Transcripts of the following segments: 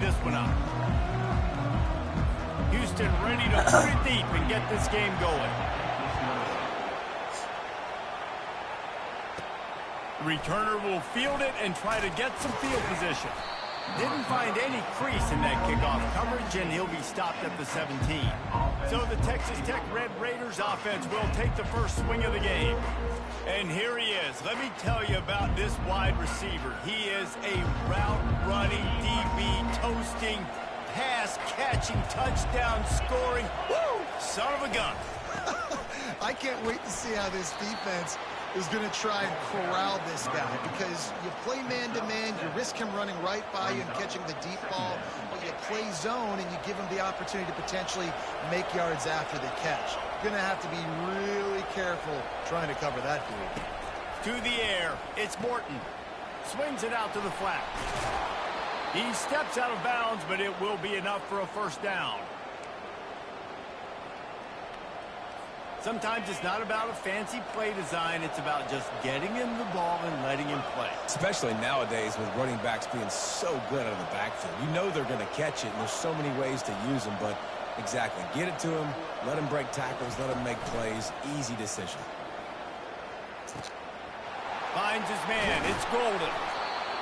this one up. Houston ready to put it deep and get this game going. The returner will field it and try to get some field position. Didn't find any crease in that kickoff coverage, and he'll be stopped at the 17. So the Texas Tech Red Raiders offense will take the first swing of the game. And here he is. Let me tell you about this wide receiver. He is a route-running, DB, toasting, pass-catching, touchdown-scoring, woo, son of a gun. I can't wait to see how this defense is going to try and corral this guy, because you play man-to-man, you risk him running right by you and catching the deep ball, but you play zone and you give him the opportunity to potentially make yards after the catch. You're going to have to be really careful trying to cover that dude. To the air, it's Morton. Swings it out to the flat. He steps out of bounds, but it will be enough for a first down. Sometimes it's not about a fancy play design. It's about just getting him the ball and letting him play. Especially nowadays with running backs being so good out of the backfield. You know they're going to catch it, and there's so many ways to use them. But exactly, get it to him, let him break tackles, let him make plays. Easy decision. Finds his man. It's Golden.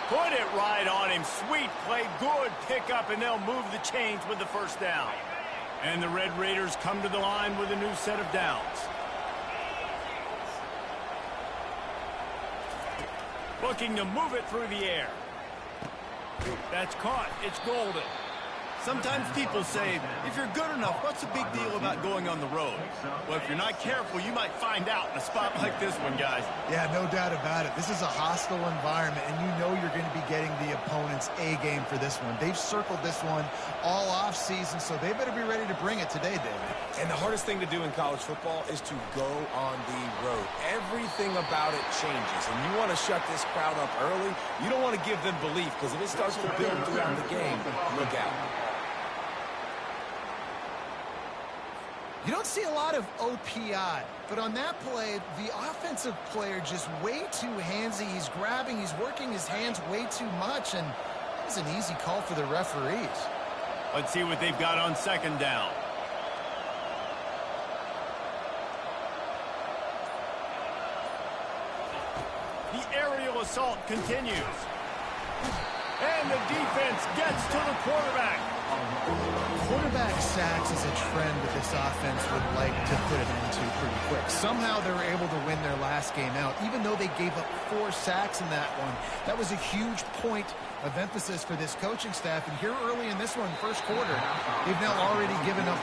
Put it right on him. Sweet play. Good pickup, and they'll move the chains with the first down. And the Red Raiders come to the line with a new set of downs. Looking to move it through the air. That's caught. It's Golden. Sometimes people say, if you're good enough, what's the big deal about going on the road? Well, if you're not careful, you might find out in a spot like this one, guys. Yeah, no doubt about it. This is a hostile environment, and you know you're going to be getting the opponent's A game for this one. They've circled this one all off season, so they better be ready to bring it today, David. And the hardest thing to do in college football is to go on the road. Everything about it changes, and you want to shut this crowd up early. You don't want to give them belief, because if it starts to build throughout the game, look out. You don't see a lot of OPI, but on that play, the offensive player just way too handsy. He's grabbing, he's working his hands way too much, and that was an easy call for the referees. Let's see what they've got on second down. The aerial assault continues. And the defense gets to the quarterback. Quarterback sacks is a trend that this offense would like to put an end to pretty quick. Somehow they were able to win their last game out, even though they gave up 4 sacks in that one. That was a huge point of emphasis for this coaching staff. And here early in this one, first quarter, they've now already given up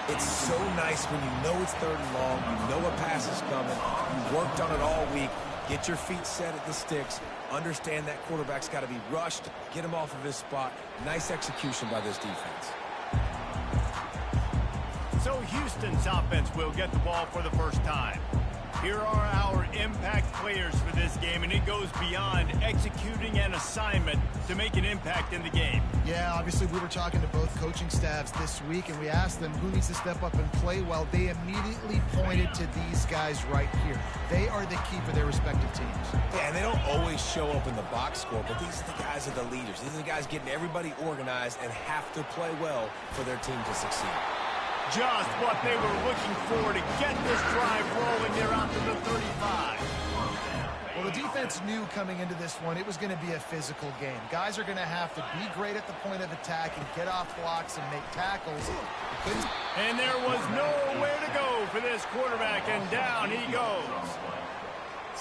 1. It's so nice when you know it's 3rd and long, you know a pass is coming, you worked on it all week, get your feet set at the sticks, understand that quarterback's got to be rushed, get him off of his spot. Nice execution by this defense. So Houston's offense will get the ball for the first time. Here are our impact players for this game, and it goes beyond executing an assignment to make an impact in the game. Yeah, obviously we were talking to both coaching staffs this week, and we asked them who needs to step up and play well. They immediately pointed to these guys right here. They are the key for their respective teams. Yeah, and they don't always show up in the box score, but these are the guys are the leaders. These are the guys getting everybody organized and have to play well for their team to succeed. Just what they were looking for to get this drive rolling. They're out to the 35. Well, the defense knew coming into this one it was going to be a physical game. Guys are going to have to be great at the point of attack and get off blocks and make tackles. And there was nowhere to go for this quarterback, and down he goes.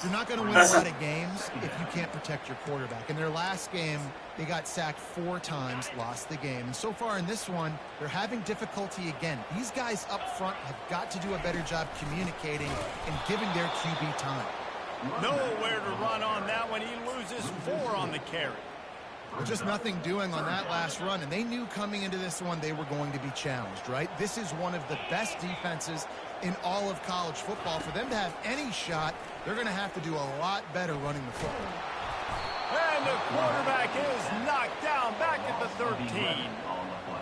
You're not going to win a lot of games if you can't protect your quarterback. In their last game, they got sacked 4 times, lost the game. And so far in this one, they're having difficulty again. These guys up front have got to do a better job communicating and giving their QB time. Nowhere to run on that one. He loses 4 on the carry. Well, just nothing doing on that last run, and they knew coming into this one they were going to be challenged, right? This is one of the best defenses in all of college football. For them to have any shot, they're going to have to do a lot better running the football. And the quarterback is knocked down back at the 13.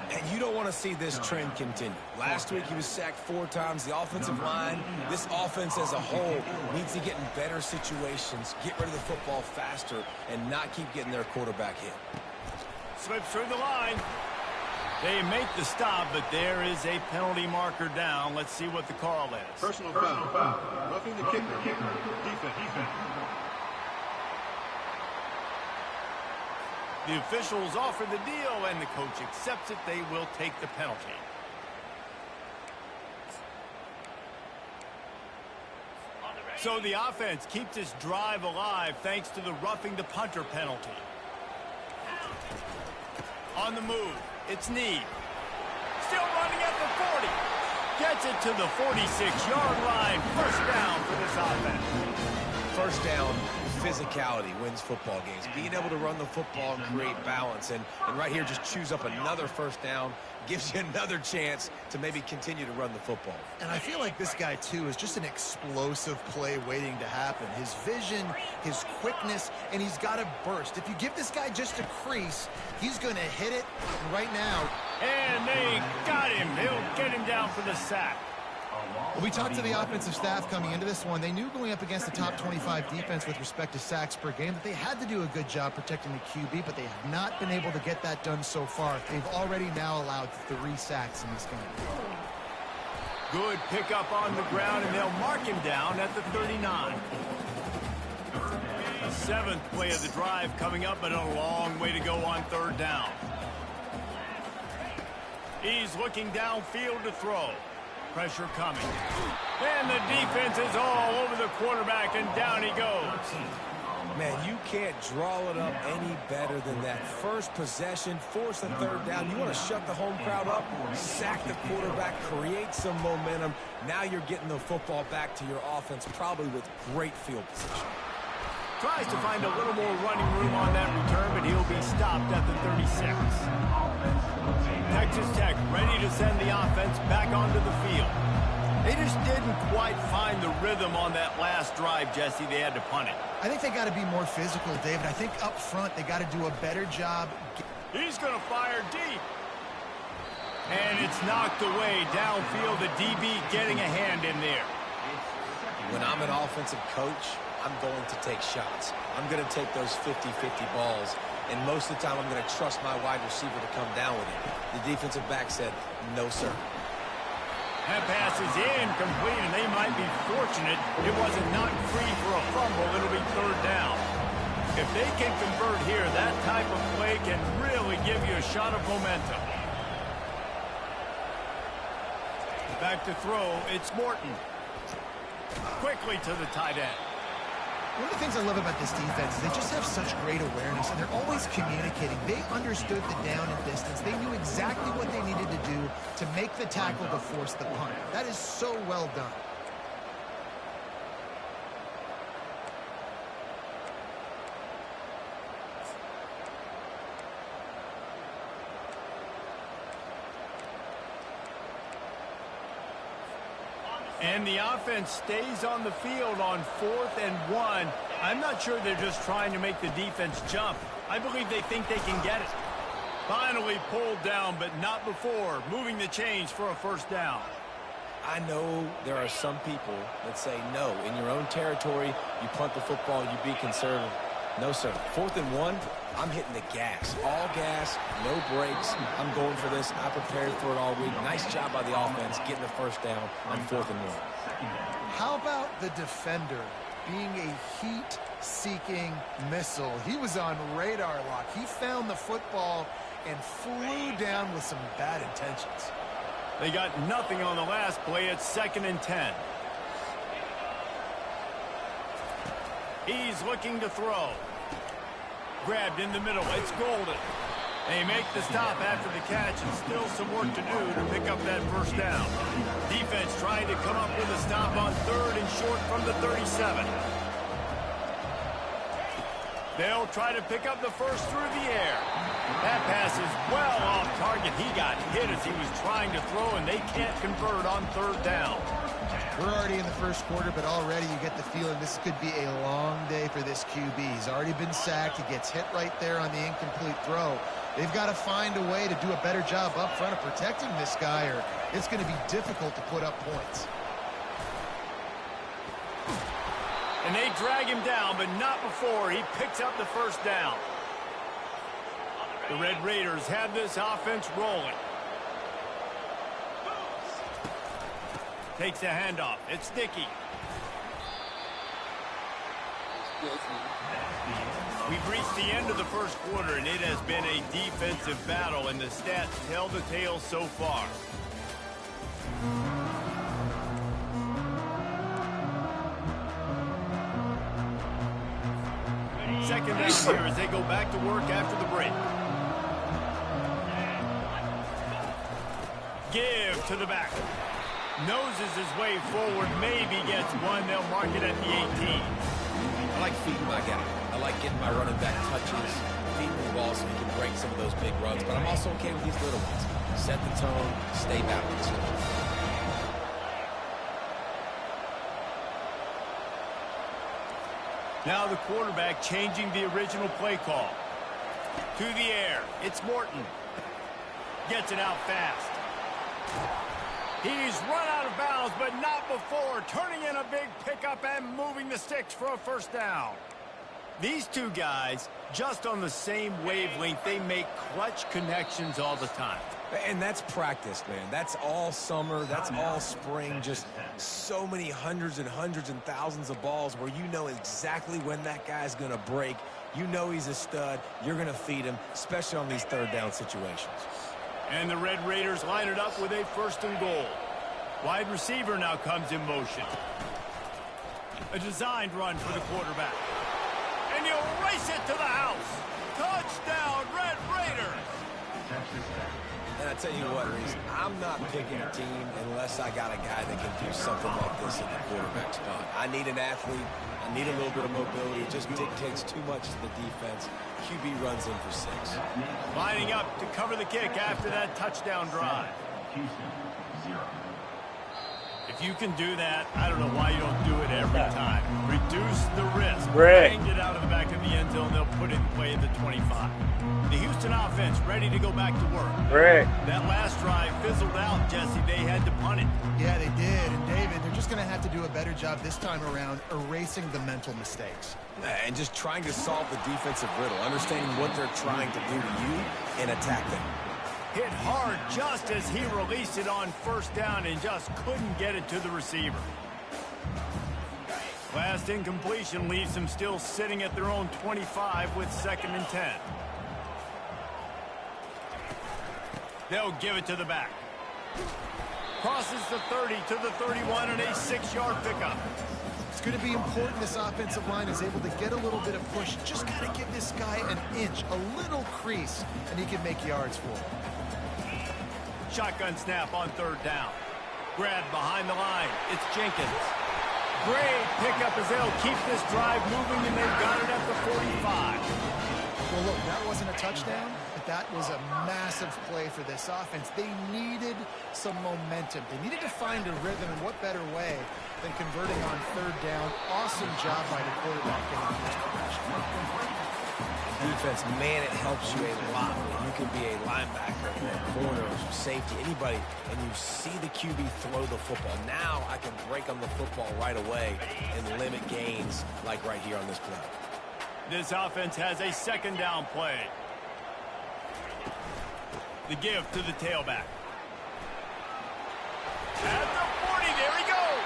And you don't want to see this trend continue. Last week he was sacked 4 times. The offensive line, this offense as a whole, needs to get in better situations, get rid of the football faster, and not keep getting their quarterback hit. slips through the line. They make the stop, but there is a penalty marker down. Let's see what the call is. Personal foul. Roughing the kicker. Defense. The officials offer the deal, and the coach accepts it. They will take the penalty. So the offense keeps its drive alive thanks to the roughing the punter penalty. On the move, it's Ncaa. Still running at the 40. Gets it to the 46-yard line. First down for this offense. First down, physicality wins football games. Being able to run the football and create balance. And right here, just choose up another first down. Gives you another chance to maybe continue to run the football. And I feel like this guy, too, is just an explosive play waiting to happen. His vision, his quickness, and he's got a burst. If you give this guy just a crease, he's going to hit it right now. And they got him. They'll get him down for the sack. Well, we talked to the offensive staff coming into this one. They knew going up against the top 25 defense with respect to sacks per game that they had to do a good job protecting the QB, but they have not been able to get that done so far. They've already now allowed 3 sacks in this game. Good pickup on the ground, and they'll mark him down at the 39. The 7th play of the drive coming up, but a long way to go on 3rd down. He's looking downfield to throw. Pressure coming. And the defense is all over the quarterback, and down he goes. Man, you can't draw it up any better than that. First possession, force a 3rd down. You want to shut the home crowd up, sack the quarterback, create some momentum. Now you're getting the football back to your offense, probably with great field position. Tries to find a little more running room on that return, but he'll be stopped at the 36. Texas Tech ready to send the offense back onto the field. They just didn't quite find the rhythm on that last drive, Jesse. They had to punt it. I think they got to be more physical, David. I think up front they got to do a better job. He's going to fire deep. And it's knocked away downfield. The DB getting a hand in there. When I'm an offensive coach, I'm going to take shots. I'm going to take those 50-50 balls. And most of the time, I'm going to trust my wide receiver to come down with it. The defensive back said, no, sir. That pass is incomplete, and they might be fortunate it wasn't knocked free for a fumble. It'll be 3rd down. If they can convert here, that type of play can really give you a shot of momentum. Back to throw, it's Morton. Quickly to the tight end. One of the things I love about this defense is they just have such great awareness, and they're always communicating. They understood the down and distance. They knew exactly what they needed to do to make the tackle to force the punt. That is so well done. And the offense stays on the field on 4th and 1. I'm not sure they're just trying to make the defense jump. I believe they think they can get it. Finally pulled down, but not before. Moving the chains for a 1st down. I know there are some people that say, no, in your own territory, you punt the football, you be conservative. No, sir. 4th and 1, I'm hitting the gas. All gas, no brakes. I'm going for this. I prepared for it all week. Nice job by the offense getting the 1st down on 4th and 1. How about the defender being a heat-seeking missile? He was on radar lock. He found the football and flew down with some bad intentions. They got nothing on the last play. It's 2nd and 10. He's looking to throw. Grabbed in the middle. It's Golden. They make the stop after the catch, and still some work to do to pick up that 1st down. Defense trying to come up with a stop on 3rd and short from the 37. They'll try to pick up the 1st through the air. That pass is well off target. He got hit as he was trying to throw, and they can't convert on 3rd down. We're already in the 1st quarter, but already you get the feeling this could be a long day for this QB. He's already been sacked. He gets hit right there on the incomplete throw. They've got to find a way to do a better job up front of protecting this guy, or it's going to be difficult to put up points. And they drag him down, but not before he picks up the 1st down. The Red Raiders have this offense rolling. Takes a handoff. It's Dickey. We've reached the end of the first quarter, and it has been a defensive battle, and the stats tell the tale so far. Second down here as they go back to work after the break. Give to the back. Noses his way forward, maybe gets one. They'll mark it at the 18. I like feeding my guy. I like getting my running back touches, feeding the ball so he can break some of those big runs. But I'm also okay with these little ones. Set the tone, stay balanced. Now the quarterback changing the original play call. To the air. It's Morton. Gets it out fast. He's run out of bounds, but not before. Turning in a big pickup and moving the sticks for a first down. These two guys, just on the same wavelength, they make clutch connections all the time. And that's practice, man. That's all summer. That's all spring. Just so many hundreds and hundreds and thousands of balls where you know exactly when that guy's going to break. You know he's a stud. You're going to feed him, especially on these third down situations. And the Red Raiders line it up with a first and goal. Wide receiver now comes in motion. A designed run for the quarterback. And he'll race it to the house. Touchdown, Red Raiders! And I tell you what, Reese, I'm not picking a team unless I got a guy that can do something like this at the quarterback spot. I need an athlete. I need a little bit of mobility. It just dictates too much to the defense. QB runs in for 6. Lining up to cover the kick after that touchdown drive. If you can do that, I don't know why you don't do it every time. Reduce the risk. Bang it out of the back of the end zone. They'll put it in play at the 25. The Houston offense ready to go back to work. That last drive fizzled out, Jesse. They had to punt it. Yeah, they did. And, David, they're just going to have to do a better job this time around erasing the mental mistakes. And just trying to solve the defensive riddle, understanding what they're trying to do to you and attack them. Hit hard just as he released it on first down and just couldn't get it to the receiver. Last incompletion leaves them still sitting at their own 25 with 2nd and 10. They'll give it to the back. Crosses the 30 to the 31 and a 6-yard pickup. It's going to be important this offensive line is able to get a little bit of push. Just got to give this guy an inch, a little crease, and he can make yards for him. Shotgun snap on 3rd down. Grabbed behind the line. It's Jenkins. Great pickup as they'll keep this drive moving, and they've got it at the 45. Well, look, that wasn't a touchdown, but that was a massive play for this offense. They needed some momentum. They needed to find a rhythm, and what better way than converting on 3rd down. Awesome job by the quarterback getting this progression. Defense, man, it helps you a lot when you can be a linebacker or a corner or safety, anybody, and you see the QB throw the football. Now I can break on the football right away and limit gains like right here on this play. This offense has a 2nd down play. The give to the tailback. At the 40, there he goes.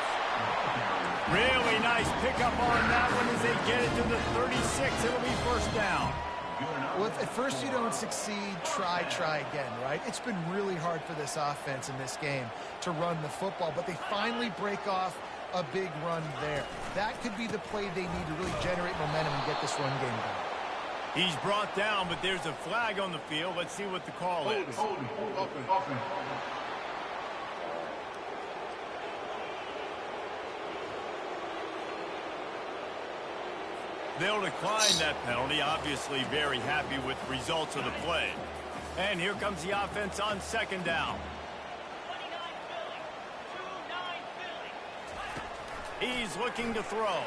Really nice pickup on that one as they get it to the 36. It'll be first down. Well, if at first you don't succeed, try again, right? It's been really hard for this offense in this game to run the football, but they finally break off a big run there. That could be the play they need to really generate momentum and get this run game going. He's brought down, but there's a flag on the field. Let's see what the call is. Offense. They'll decline that penalty. Obviously very happy with the results of the play. And here comes the offense on 2nd down. He's looking to throw.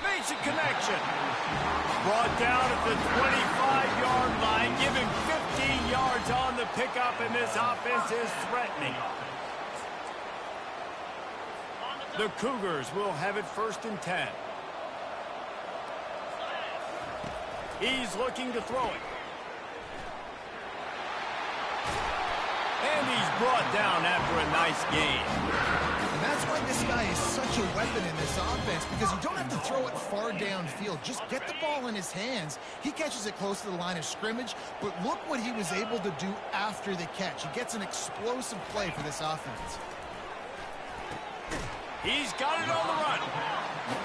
Makes a connection. Brought down at the 25-yard line. Give him 15 yards on the pickup, and this offense is threatening. The Cougars will have it 1st and 10. He's looking to throw it. brought down after a nice gain. And that's why this guy is such a weapon in this offense, because you don't have to throw it far downfield. Just get the ball in his hands. He catches it close to the line of scrimmage, but look what he was able to do after the catch. He gets an explosive play for this offense. He's got it on the run.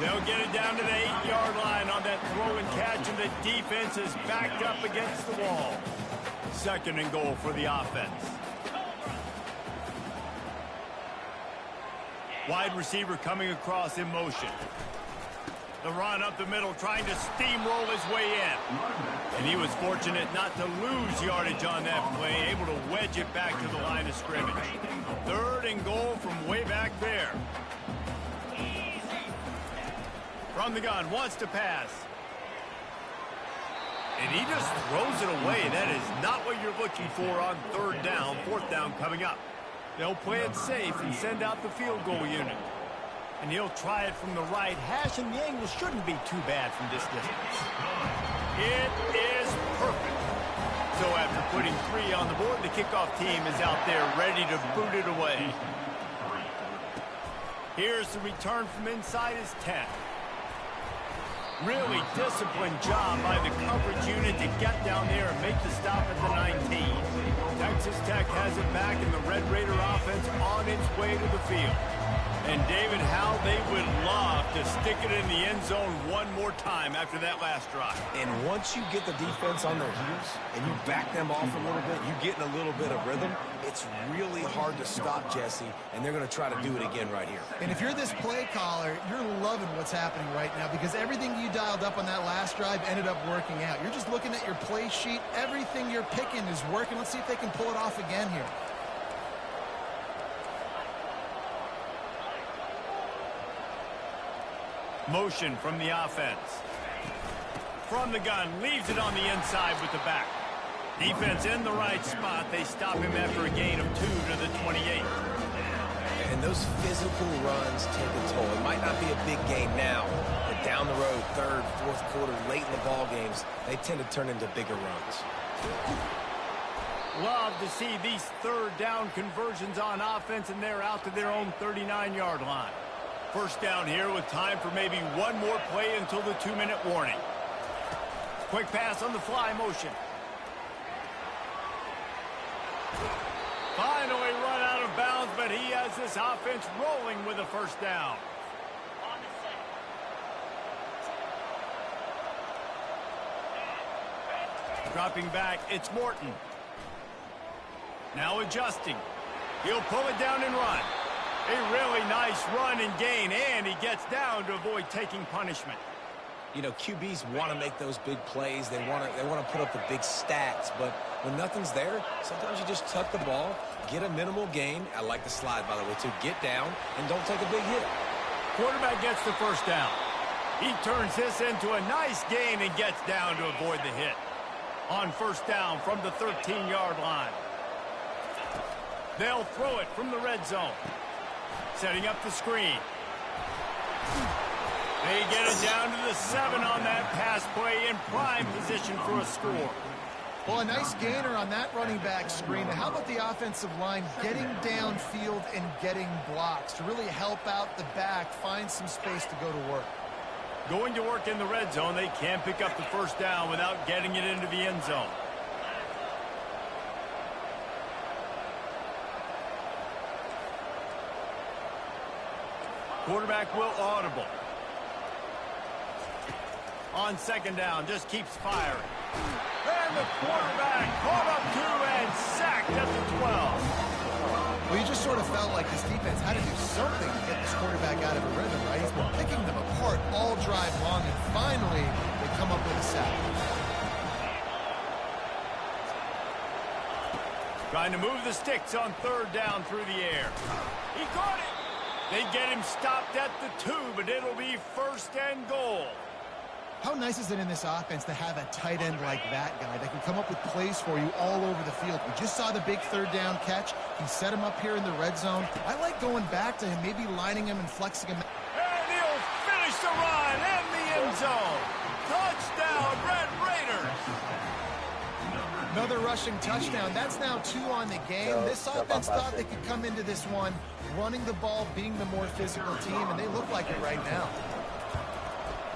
They'll get it down to the 8-yard line on that throw and catch, and the defense is backed up against the wall. 2nd and goal for the offense. Wide receiver coming across in motion. The run up the middle, trying to steamroll his way in. And he was fortunate not to lose yardage on that play, able to wedge it back to the line of scrimmage. 3rd and goal from way back there. From the gun, wants to pass. And he just throws it away. That is not what you're looking for on 3rd down. 4th down coming up. They'll play it safe and send out the field goal unit. And he'll try it from the right hash, and the angle shouldn't be too bad from this distance. It is perfect. So after putting 3 on the board, the kickoff team is out there ready to boot it away. Here's the return from inside his 10. Really disciplined job by the coverage unit to get down there and make the stop at the 19. Texas Tech has it back, and the Red Raider offense on its way to the field. And David, how they would love to stick it in the end zone one more time after that last drive. And once you get the defense on their heels and you back them off a little bit, you get in a little bit of rhythm, it's really hard to stop Jesse, and they're going to try to do it again right here. And if you're this play caller, you're loving what's happening right now, because everything you dialed up on that last drive ended up working out. You're just looking at your play sheet. Everything you're picking is working. Let's see if they can pull it off again here. Motion from the offense. From the gun, leaves it on the inside with the back. Defense in the right spot. They stop him after a gain of 2 to the 28. And those physical runs take a toll. It might not be a big game now, but down the road, 3rd, 4th quarter, late in the ball games, they tend to turn into bigger runs. Love to see these 3rd down conversions on offense, and they're out to their own 39-yard line. 1st down here with time for maybe one more play until the 2-minute warning. Quick pass on the fly motion. Finally run out of bounds, but he has this offense rolling with a 1st down. Dropping back, it's Morton. Now adjusting. He'll pull it down and run. A really nice run and gain, and he gets down to avoid taking punishment. You know, QBs want to make those big plays. They want to put up the big stats, but when nothing's there, sometimes you just tuck the ball, get a minimal gain. I like the slide, by the way, too. Get down and don't take a big hit. Quarterback gets the 1st down. He turns this into a nice gain and gets down to avoid the hit. On 1st down from the 13-yard line. They'll throw it from the red zone. Setting up the screen. They get it down to the 7 on that pass play, in prime position for a score. Well, a nice gainer on that running back screen. How about the offensive line getting downfield and getting blocks to really help out the back, find some space to go to work? Going to work in the red zone, they can't pick up the 1st down without getting it into the end zone. Quarterback will audible. On 2nd down, just keeps firing. And the quarterback caught up to and sacked at the 12. Well, you just sort of felt like this defense had to do something to get this quarterback out of a rhythm, right? He's been picking them apart all drive long, and finally they come up with a sack. Trying to move the sticks on 3rd down through the air. He caught it. They get him stopped at the 2, but it'll be 1st and goal. How nice is it in this offense to have a tight end like that guy that can come up with plays for you all over the field? We just saw the big 3rd down catch. He set him up here in the red zone. I like going back to him, maybe lining him and flexing him. And he'll finish the run in the end zone. Touchdown, Red Raiders. Another rushing touchdown. That's now 2 on the game. This offense thought they could come into this one running the ball, being the more physical team, and they look like it right now.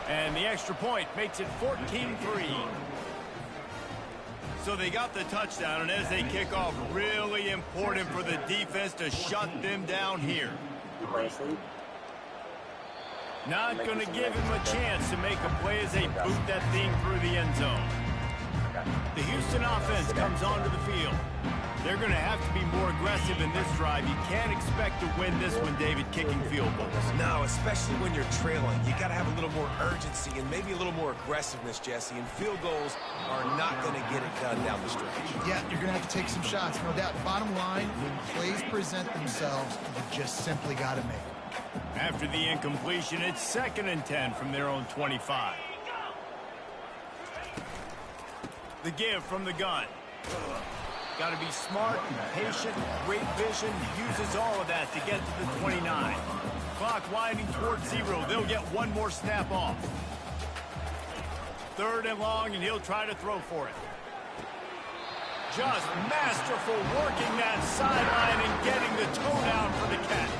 And the extra point makes it 14-3. So they got the touchdown, and as they kick off, really important for the defense to shut them down here. Not going to give him a chance to make a play as they boot that thing through the end zone. The Houston offense comes onto the field. They're going to have to be more aggressive in this drive. You can't expect to win this one, David, kicking field goals. No, especially when you're trailing. You got to have a little more urgency and maybe a little more aggressiveness, Jesse. And field goals are not going to get it done down the stretch. Yeah, you're going to have to take some shots, no doubt. Bottom line, when plays present themselves, you just simply got to make them. After the incompletion, it's 2nd and 10 from their own 25. The give from the gun. Got to be smart, patient, great vision. Uses all of that to get to the 29. Clock winding towards 0. They'll get one more snap off. 3rd and long, and he'll try to throw for it. Just masterful working that sideline and getting the toe down for the catch.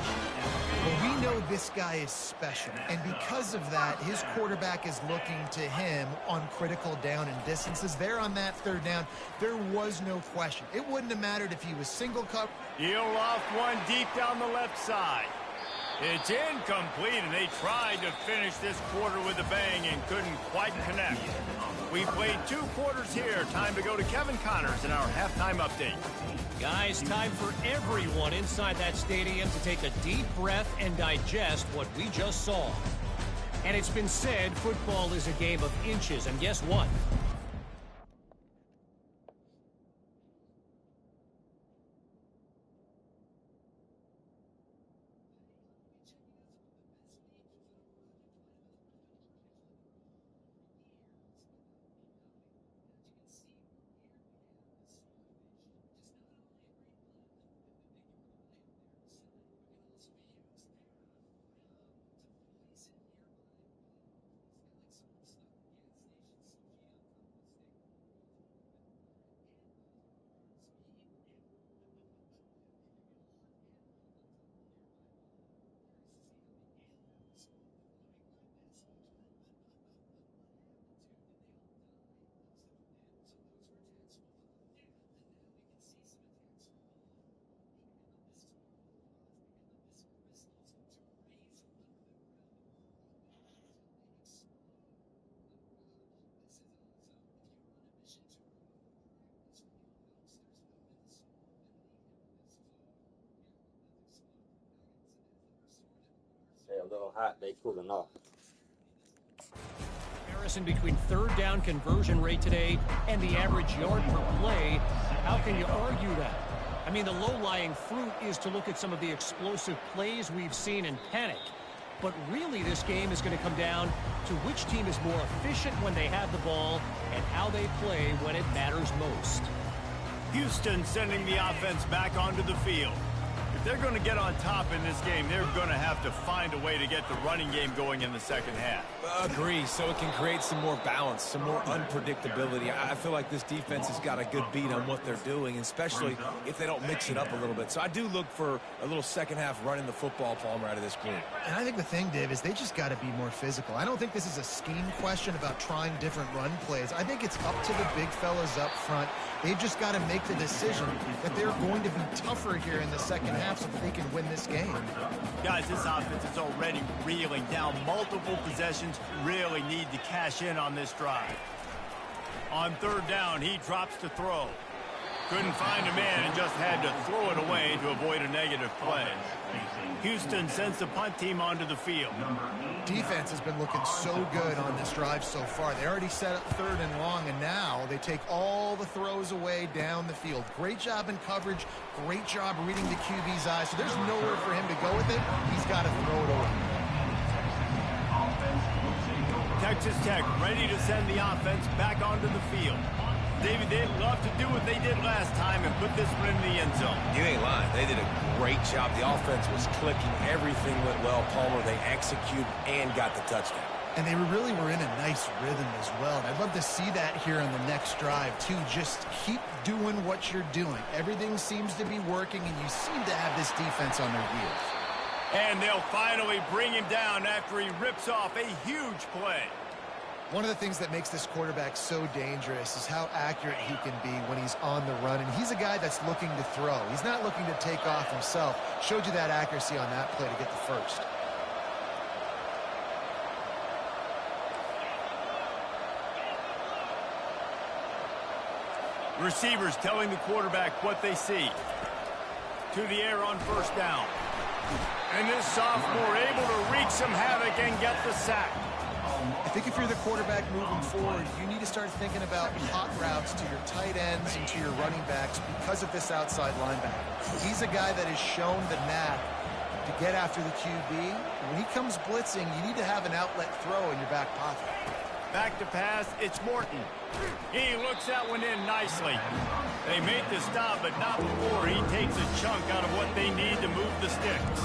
Well, we know this guy is special, and because of that, his quarterback is looking to him on critical down and distances. There on that 3rd down, there was no question. It wouldn't have mattered if he was single cover. He'll off one deep down the left side. It's incomplete, and they tried to finish this quarter with a bang and couldn't quite connect. We played 2 quarters here. Time to go to Kevin Connors in our halftime update. Guys, time for everyone inside that stadium to take a deep breath and digest what we just saw. And it's been said, football is a game of inches, and guess what? A little hot, they cooling off. Comparison between 3rd down conversion rate today and the average yard per play. How can you argue that? I mean, the low-lying fruit is to look at some of the explosive plays we've seen and panic. But really, this game is going to come down to which team is more efficient when they have the ball and how they play when it matters most. Houston sending the offense back onto the field. If they're going to get on top in this game, they're going to have to find a way to get the running game going in the 2nd half. Agree, so it can create some more balance, some more unpredictability. I feel like this defense has got a good beat on what they're doing, especially if they don't mix it up a little bit. So I do look for a little 2nd half running the football, Palmer, out of this group. And I think the thing, Dave, is they just got to be more physical. I don't think this is a scheme question about trying different run plays. I think it's up to the big fellas up front. They've just got to make the decision that they're going to be tougher here in the 2nd half so that they can win this game. Guys, this offense is already reeling down multiple possessions. Really need to cash in on this drive. On 3rd down, he drops to throw. Couldn't find a man and just had to throw it away to avoid a negative play. Houston sends the punt team onto the field. Defense has been looking so good on this drive so far. They already set up 3rd and long, and now they take all the throws away down the field. Great job in coverage. Great job reading the QB's eyes. So there's nowhere for him to go with it. He's got to throw it away. Texas Tech ready to send the offense back onto the field. David, they'd love to do what they did last time and put this one in the end zone. You ain't lying. They did a great job. The offense was clicking. Everything went well, Palmer. They executed and got the touchdown. And they really were in a nice rhythm as well. And I'd love to see that here on the next drive, too. Just keep doing what you're doing. Everything seems to be working, and you seem to have this defense on their heels. And they'll finally bring him down after he rips off a huge play. One of the things that makes this quarterback so dangerous is how accurate he can be when he's on the run. And he's a guy that's looking to throw. He's not looking to take off himself. Showed you that accuracy on that play to get the first. Receivers telling the quarterback what they see. To the air on first down. And this sophomore able to wreak some havoc and get the sack. I think if you're the quarterback moving forward, you need to start thinking about hot routes to your tight ends and to your running backs because of this outside linebacker. He's a guy that has shown the knack to get after the QB. When he comes blitzing, you need to have an outlet throw in your back pocket. Back to pass, it's Morton. He looks that one in nicely. They make the stop, but not before he takes a chunk out of what they need to move the sticks.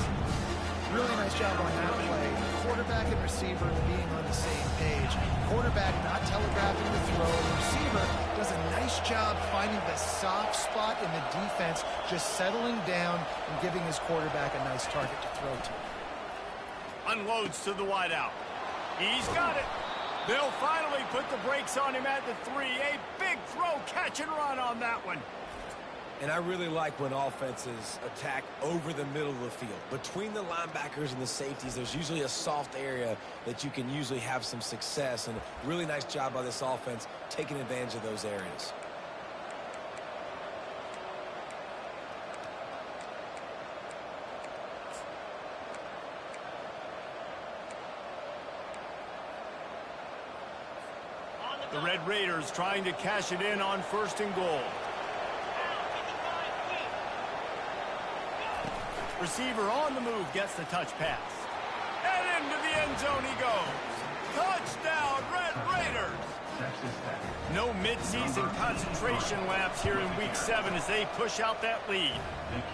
Really nice job on that play. Quarterback and receiver being on the same page. Quarterback not telegraphing the throw. The receiver does a nice job finding the soft spot in the defense, just settling down and giving his quarterback a nice target to throw to. Unloads to the wideout. He's got it. They'll finally put the brakes on him at the 3. A big throw, catch and run on that one. And I really like when offenses attack over the middle of the field. Between the linebackers and the safeties, there's usually a soft area that you can usually have some success. And a really nice job by this offense taking advantage of those areas. The Red Raiders trying to cash it in on first and goal. Receiver on the move gets the touch pass. And into the end zone he goes. Touchdown, Red Raiders! No midseason concentration laps here in Week 7 as they push out that lead.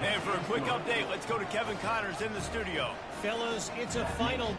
And for a quick update, let's go to Kevin Connors in the studio. Fellas, it's a final.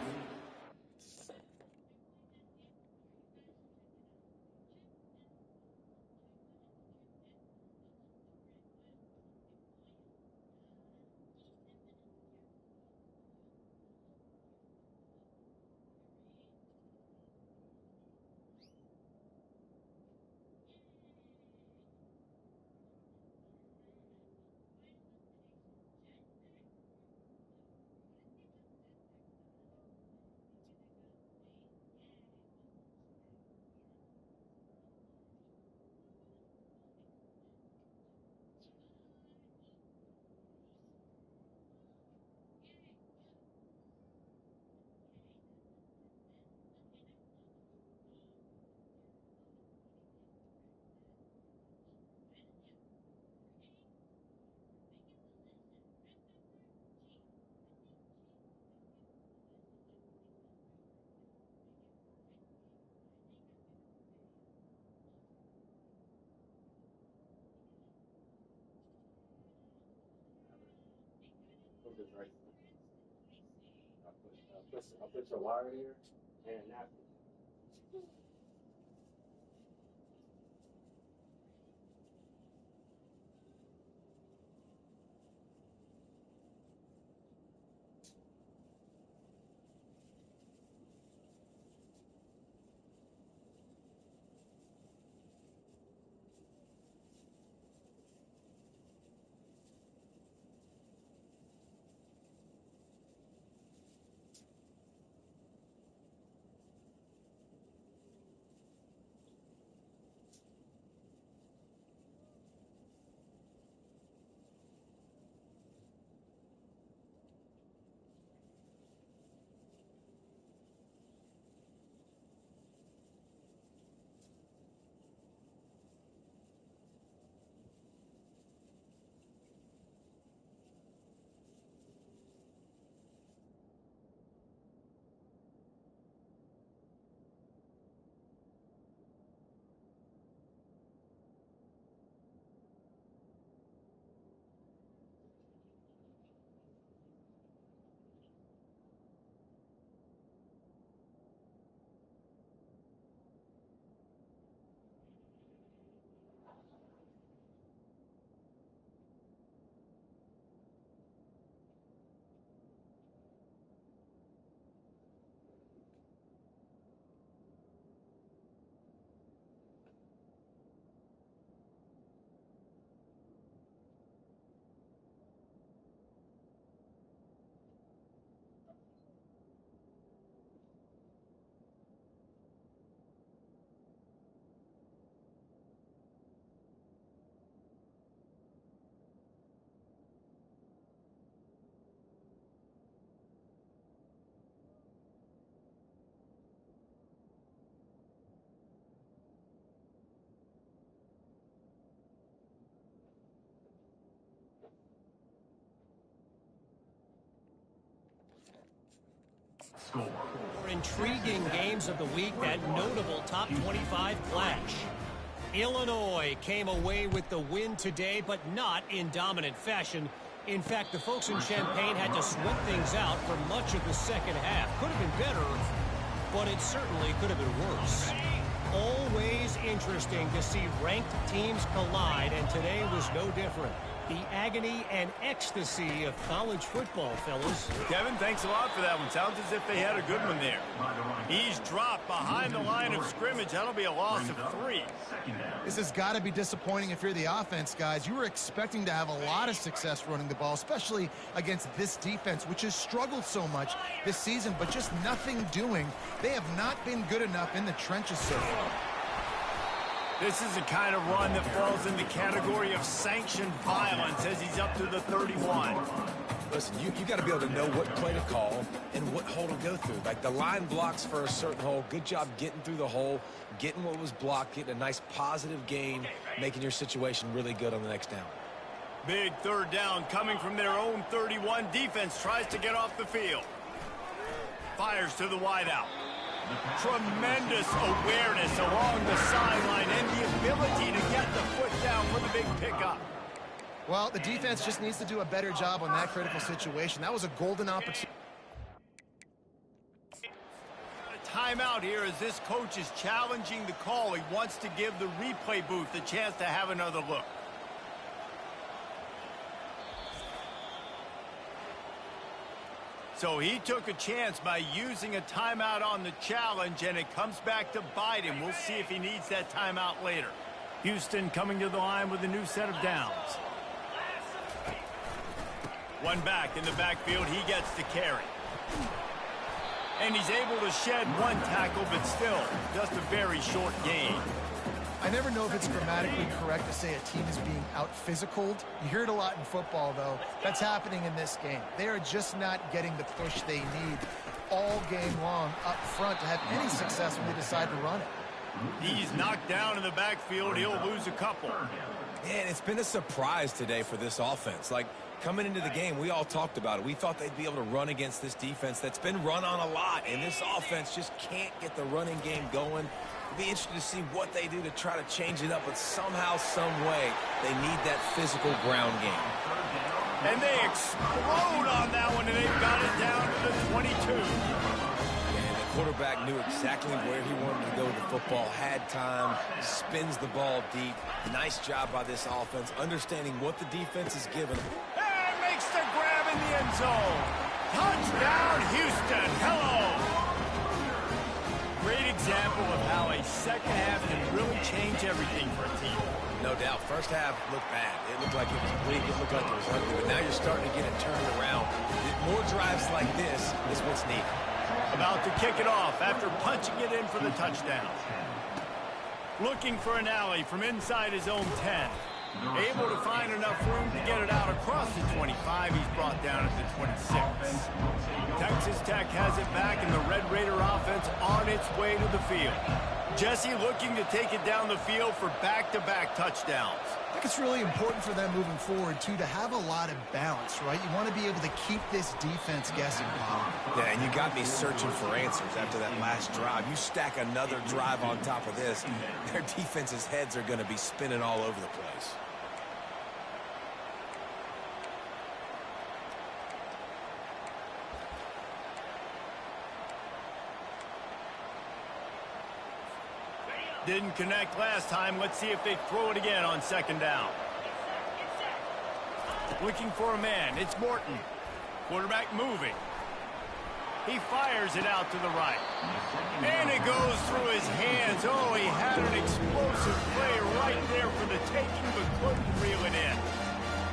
I'll put your wire here and a napkin. For intriguing games of the week, that notable top 25 clash. Illinois came away with the win today, but not in dominant fashion. In fact, the folks in Champaign had to sweat things out for much of the second half. Could have been better, but it certainly could have been worse. Always interesting to see ranked teams collide, and today was no different. The agony and ecstasy of college football, fellas. Kevin, thanks a lot for that one. Sounds as if they had a good one there. He's dropped behind the line of scrimmage. That'll be a loss of 3. This has got to be disappointing if you're the offense, guys. You were expecting to have a lot of success running the ball, especially against this defense, which has struggled so much this season, but just nothing doing. They have not been good enough in the trenches so far. This is the kind of run that falls in the category of sanctioned violence as he's up to the 31. Listen, you got to be able to know what play to call and what hole to go through. Like the line blocks for a certain hole. Good job getting through the hole, getting what was blocked, getting a nice positive gain, making your situation really good on the next down. Big third down coming from their own 31. Defense tries to get off the field. Fires to the wideout. Tremendous awareness along the sideline and the ability to get the foot down for the big pickup. Well, the defense just needs to do a better job on that critical situation. That was a golden opportunity. A timeout here as this coach is challenging the call. He wants to give the replay booth a chance to have another look. So he took a chance by using a timeout on the challenge, and it comes back to bite him. We'll see if he needs that timeout later. Houston coming to the line with a new set of downs. One back in the backfield. He gets the carry. And he's able to shed one tackle, but still just a very short gain. I never know if it's grammatically correct to say a team is being out-physicaled. You hear it a lot in football, though. That's happening in this game. They are just not getting the push they need all game long up front to have any success when they decide to run it. He's knocked down in the backfield. He'll lose a couple. Man, it's been a surprise today for this offense. Like, coming into the game, we all talked about it. We thought they'd be able to run against this defense that's been run on a lot, and this offense just can't get the running game going. It'll be interesting to see what they do to try to change it up, but somehow, some way, they need that physical ground game. And they explode on that one, and they've got it down to the 22. And the quarterback knew exactly where he wanted to go with the football, had time, spins the ball deep. Nice job by this offense, understanding what the defense is giving them. And makes the grab in the end zone. Touchdown, Houston. Hello. Great example of how a second half can really change everything for a team. No doubt. First half looked bad. It looked like it was weak. It looked like it was ugly. But now you're starting to get it turned around. More drives like this is what's needed. About to kick it off after punching it in for the touchdown. Looking for an alley from inside his own 10. Able to find enough room to get it out across the 25. He's brought down at the 26. Texas Tech has it back, and the Red Raider offense on its way to the field. Jesse looking to take it down the field for back-to-back touchdowns. I think it's really important for them moving forward, too, to have a lot of balance, right? You want to be able to keep this defense guessing, Bob. Yeah, and you got me searching for answers after that last drive. You stack another drive on top of this, their defense's heads are going to be spinning all over the place. Didn't connect last time. Let's see if they throw it again on second down. Looking for a man. It's Morton. Quarterback moving. He fires it out to the right. And it goes through his hands. Oh, he had an explosive play right there for the taking, but couldn't reel it in.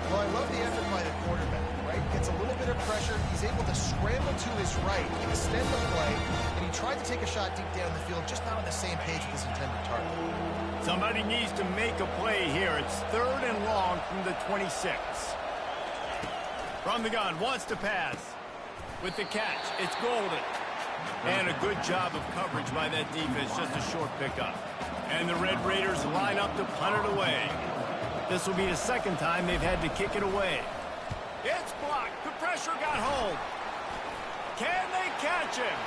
Well, I love the effort by the quarterback, right? Gets a little bit of pressure. He's able to scramble to his right, extend the play, and he tried to take a shot deep down the field, just not on the same page with his intended target. Somebody needs to make a play here. It's 3rd and long from the 26. From the gun, wants to pass. With the catch, it's Golden. And a good job of coverage by that defense, just a short pickup. And the Red Raiders line up to punt it away. This will be the second time they've had to kick it away. It's blocked. The pressure got home. Can they catch him?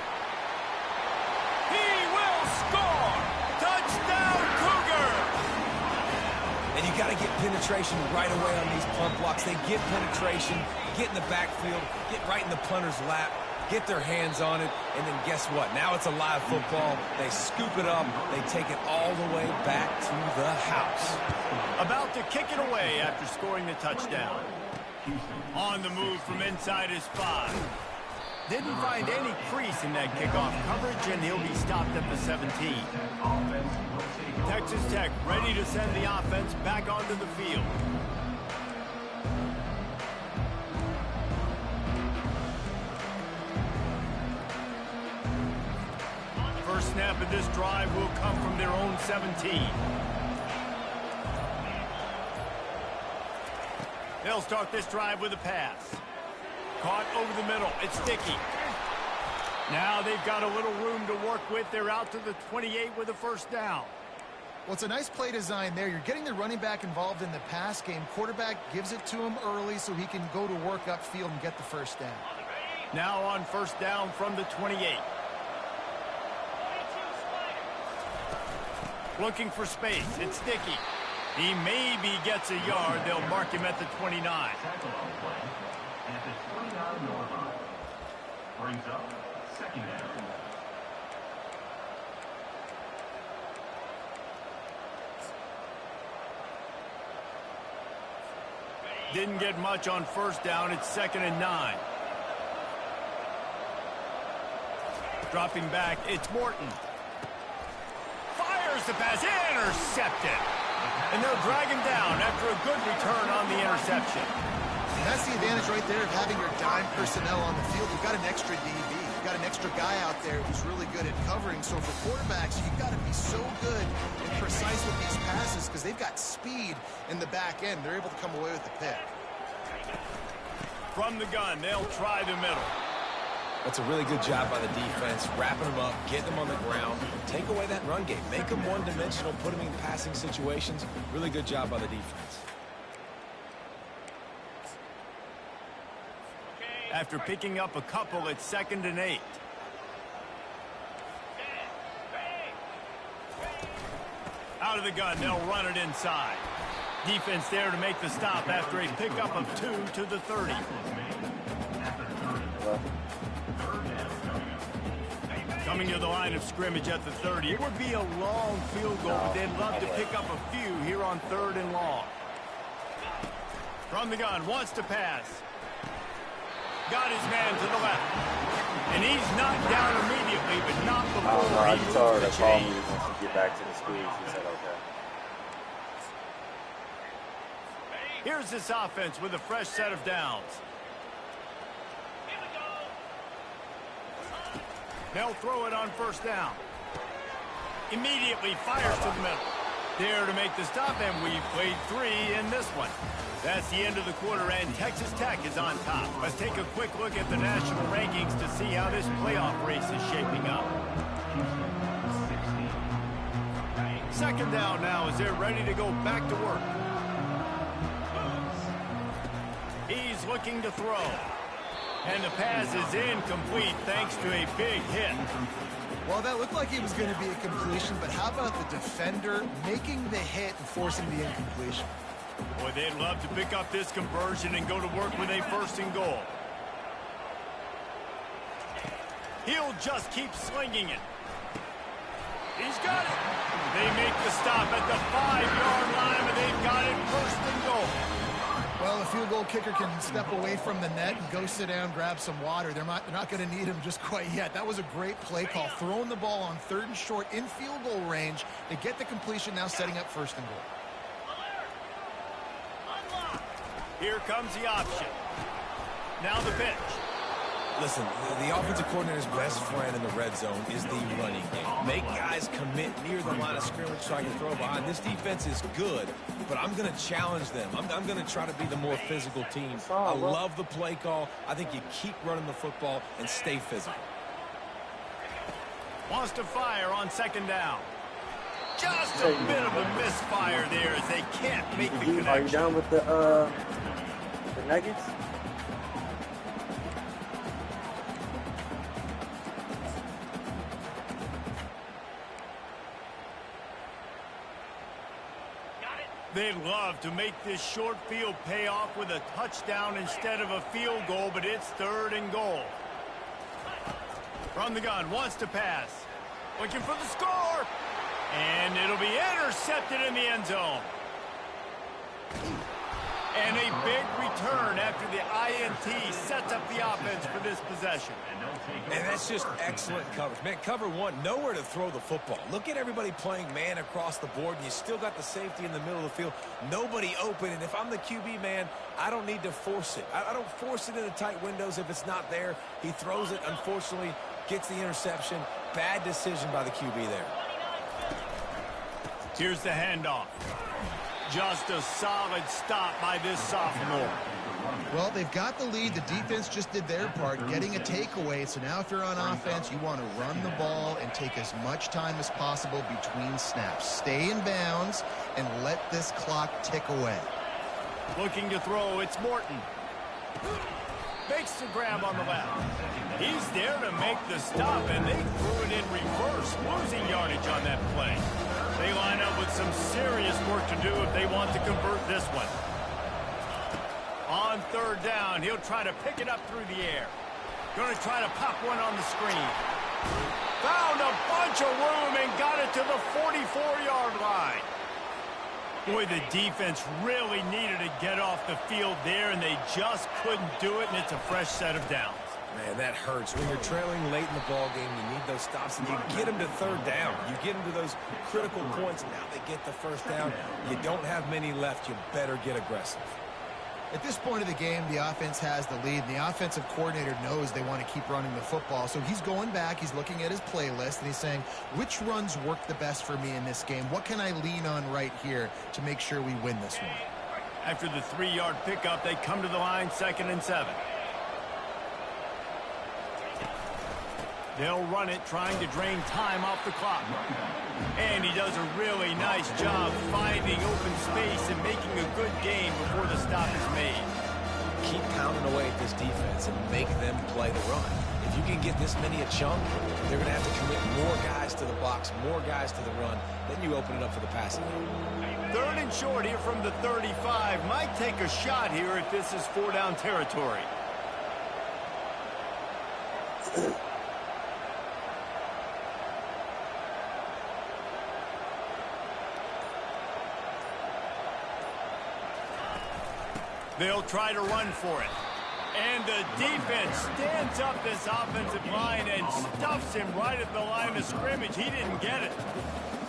He will score! Touchdown, Cougar! And you got to get penetration right away on these punt blocks. They get penetration, get in the backfield, get right in the punter's lap, get their hands on it, and then guess what? Now it's a live football. They scoop it up. They take it all the way back to the house. About to kick it away after scoring the touchdown. On the move from inside his 5. Didn't find any crease in that kickoff coverage, and he'll be stopped at the 17. Texas Tech ready to send the offense back onto the field. First snap of this drive will come from their own 17. They'll start this drive with a pass. Caught over the middle. It's sticky. Now they've got a little room to work with. They're out to the 28 with a first down. Well, it's a nice play design there. You're getting the running back involved in the pass game. Quarterback gives it to him early so he can go to work upfield and get the first down. Now on first down from the 28. Looking for space. It's sticky. He maybe gets a yard. They'll mark him at the 29. Brings up second down. Didn't get much on first down. It's 2nd and 9. Dropping back, it's Morton. Fires the pass, intercepted. And they'll drag him down after a good return on the interception. And that's the advantage right there of having your dime personnel on the field. You've got an extra DB. You've got an extra guy out there who's really good at covering. So for quarterbacks, you've got to be so good and precise with these passes because they've got speed in the back end. They're able to come away with the pick. From the gun, they'll try the middle. That's a really good job by the defense, wrapping them up, getting them on the ground, take away that run game, make them one-dimensional, put them in passing situations. Really good job by the defense. After picking up a couple, it's 2nd and 8. Out of the gun, they'll run it inside. Defense there to make the stop after a pickup of 2 to the 30. Coming to the line of scrimmage at the 30. It would be a long field goal, but they'd love to pick up a few here on 3rd and long. From the gun, wants to pass. Got his man to the left. And he's knocked down immediately, but not before I he moves told her the to call me chains. once you get back to the squeeze. He said, okay. Here's this offense with a fresh set of downs. They'll throw it on first down. Immediately fires to the middle. There to make the stop, and we've played 3 in this one. That's the end of the quarter, and Texas Tech is on top. Let's take a quick look at the national rankings to see how this playoff race is shaping up. 2nd down now as they're ready to go back to work. He's looking to throw. And the pass is incomplete thanks to a big hit. Well, that looked like it was going to be a completion, but how about the defender making the hit and forcing the incompletion? Boy, they'd love to pick up this conversion and go to work with a 1st and goal. He'll just keep slinging it. He's got it. They make the stop at the 5-yard line, and they've got it 1st and goal. Well, the field goal kicker can step away from the net and go sit down, grab some water. They're not going to need him just quite yet. That was a great play call. Throwing the ball on 3rd and short in field goal range. They get the completion, now setting up 1st and goal. Here comes the option. Now the pitch. Listen, the offensive coordinator's best friend in the red zone is the running game. Make guys commit near the line of scrimmage so I can throw behind. This defense is good, but I'm going to challenge them. I'm going to try to be the more physical team. I love the play call. I think you keep running the football and stay physical. Wants to fire on 2nd down. Just a bit of a misfire there as they can't make the connection. Are you down with the Nuggets? They'd love to make this short field pay off with a touchdown instead of a field goal, but it's 3rd and goal. From the gun, wants to pass. Looking for the score. And it'll be intercepted in the end zone. And a big return after the INT sets up the offense for this possession. And that's just excellent coverage. Man, cover one, nowhere to throw the football. Look at everybody playing man across the board, and you still got the safety in the middle of the field. Nobody open, and if I'm the QB, man, I don't need to force it. I don't force it into tight windows if it's not there. He throws it, unfortunately, gets the interception. Bad decision by the QB there. Here's the handoff. Just a solid stop by this sophomore. Well, they've got the lead. The defense just did their part, getting a takeaway. So now if you're on offense, you want to run the ball and take as much time as possible between snaps. Stay in bounds and let this clock tick away. Looking to throw, it's Morton. Makes the grab on the left. He's there to make the stop, and they threw it in reverse, losing yardage on that play. They line up with some serious work to do if they want to convert this one. On 3rd down, he'll try to pick it up through the air. Going to try to pop one on the screen. Found a bunch of room and got it to the 44-yard line. Boy, the defense really needed to get off the field there, and they just couldn't do it, and it's a fresh set of downs. Man, that hurts. When you're trailing late in the ball game, you need those stops, and you get them to 3rd down. You get them to those critical points. Now they get the 1st down. You don't have many left. You better get aggressive. At this point of the game, the offense has the lead, and the offensive coordinator knows they want to keep running the football. So he's going back, he's looking at his playlist, and he's saying, which runs work the best for me in this game? What can I lean on right here to make sure we win this one? After the 3-yard pickup, they come to the line, 2nd and 7. They'll run it, trying to drain time off the clock. And he does a really nice job finding open space and making a good game before the stop is made. Keep pounding away at this defense and make them play the run. If you can get this many a chunk, they're going to have to commit more guys to the box, more guys to the run. Then you open it up for the passing game. 3rd and short here from the 35. Might take a shot here if this is 4-down territory. They'll try to run for it. And the defense stands up this offensive line and stuffs him right at the line of scrimmage. He didn't get it.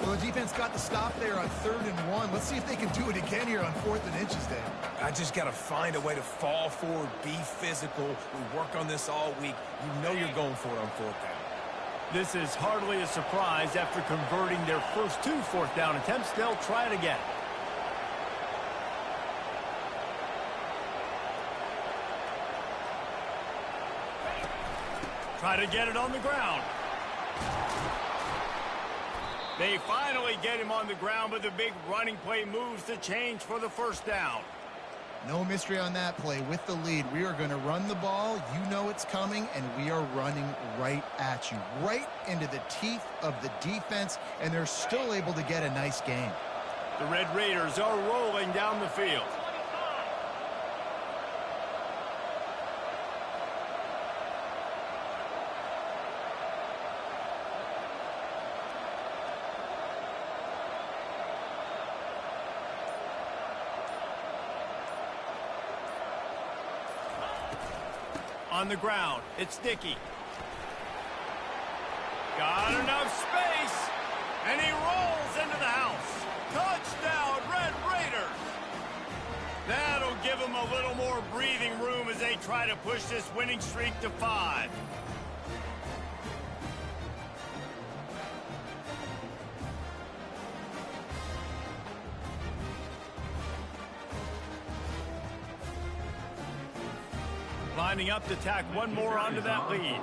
Well, the defense got the stop there on 3rd and 1. Let's see if they can do it again here on 4th and inches, Dave. I just got to find a way to fall forward, be physical. We work on this all week. You know you're going for it on 4th down. This is hardly a surprise. After converting their first 2 4th down attempts, they'll try it again. Try to get it on the ground. They finally get him on the ground, but the big running play moves the change for the 1st down. No mystery on that play. With the lead, we are going to run the ball. You know it's coming, and we are running right at you, right into the teeth of the defense, and they're still able to get a nice game. The Red Raiders are rolling down the field. On the ground, it's Dickey. Got enough space, and he rolls into the house. Touchdown, Red Raiders! That'll give them a little more breathing room as they try to push this winning streak to 5. Lining up to tack one more onto that lead.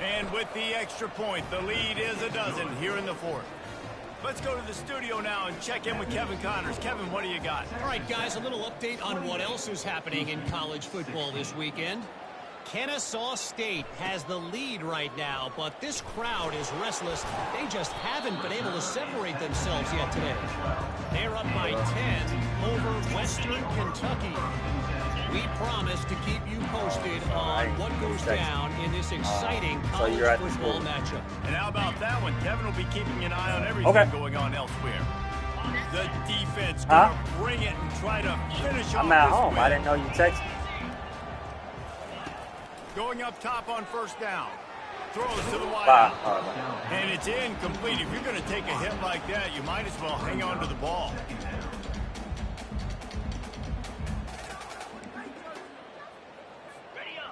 And with the extra point, the lead is a dozen here in the 4th. Let's go to the studio now and check in with Kevin Connors. Kevin, what do you got? All right, guys, a little update on what else is happening in college football this weekend. Kennesaw State has the lead right now, but this crowd is restless. They just haven't been able to separate themselves yet today. They're up by 10 over Western Kentucky. We promise to keep you posted on what goes down in this exciting college football matchup. And how about that one? Kevin will be keeping an eye on everything going on elsewhere. The defense going to bring it and try to finish off I'm at this home. win. I didn't know you texted me. Going up top on first down. Throws to the wide out. And it's incomplete. If you're going to take a hit like that, you might as well hang on to the ball.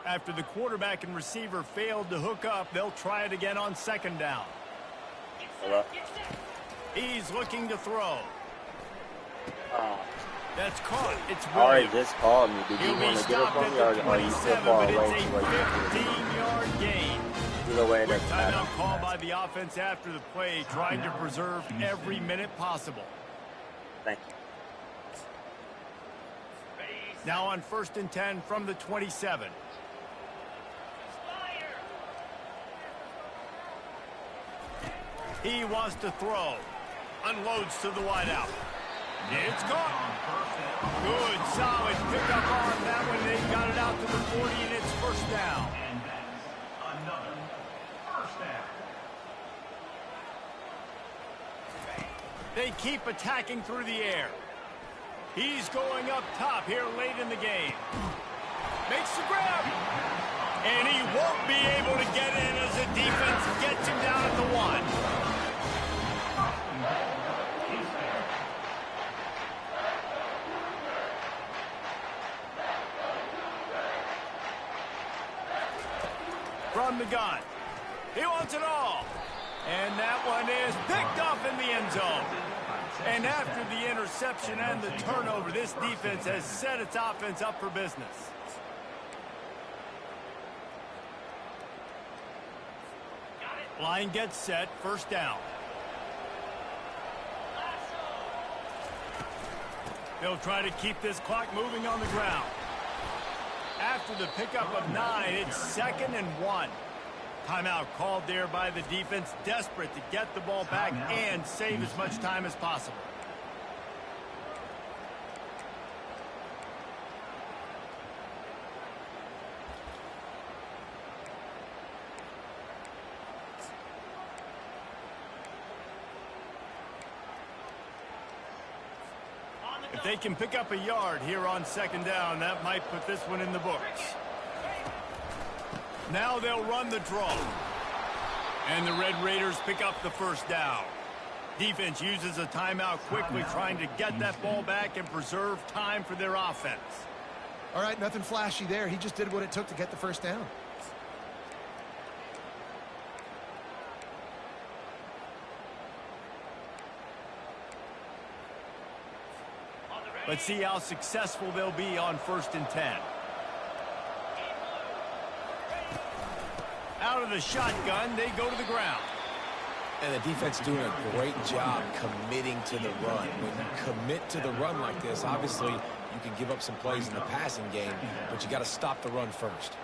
After the quarterback and receiver failed to hook up, they'll try it again on second down. He's looking to throw. That's caught. It's already just called me. Did you want to get up on me, or are you still far away? It's a 15-yard gain. Either way, it doesn't matter. Timeout call by the offense after the play, trying to preserve every minute possible. Thank you. Now on 1st and 10 from the 27. He wants to throw. Unloads to the wideout. It's caught. Good, solid pickup on that one. They got it out to the 40, and it's first down. And that's another first down. They keep attacking through the air. He's going up top here late in the game. Makes the grab. And he won't be able to get in as the defense gets him down at the 1. From the gun. He wants it all. And that one is picked off in the end zone. And after the interception and the turnover, this defense has set its offense up for business. Line gets set, first down. They'll try to keep this clock moving on the ground. After the pickup of 9, it's 2nd and 1. Timeout called there by the defense, desperate to get the ball back and save as much time as possible. If they can pick up a yard here on second down, that might put this one in the books. Now they'll run the draw. And the Red Raiders pick up the first down. Defense uses a timeout quickly, trying to get that ball back and preserve time for their offense. All right, nothing flashy there. He just did what it took to get the first down. Let's see how successful they'll be on 1st and 10. Out of the shotgun, they go to the ground. And the defense doing a great job committing to the run. When you commit to the run like this, obviously you can give up some plays in the passing game, but you got to stop the run first.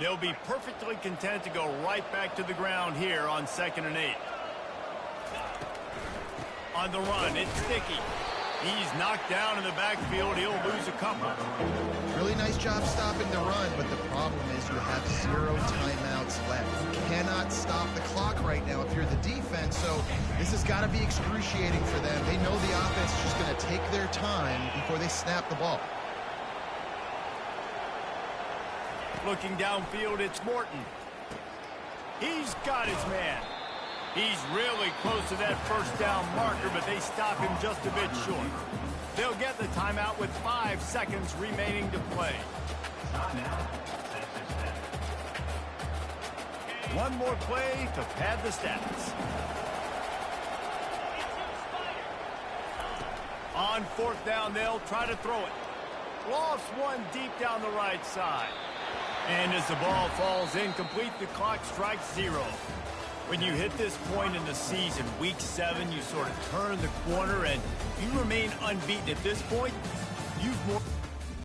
They'll be perfectly content to go right back to the ground here on 2nd and 8. On the run, it's Sticky. He's knocked down in the backfield. He'll lose a couple. Really nice job stopping the run, but the problem is you have 0 timeouts left. You cannot stop the clock right now if you're the defense, so this has got to be excruciating for them. They know the offense is just going to take their time before they snap the ball. Looking downfield, it's Morton. He's got his man. He's really close to that first down marker, but they stop him just a bit short. They'll get the timeout with 5 seconds remaining to play. One more play to pad the stats. On 4th down, they'll try to throw it. Lost one deep down the right side. And as the ball falls incomplete, the clock strikes 0. When you hit this point in the season, week 7, you sort of turn the corner and you remain unbeaten at this point. You've more...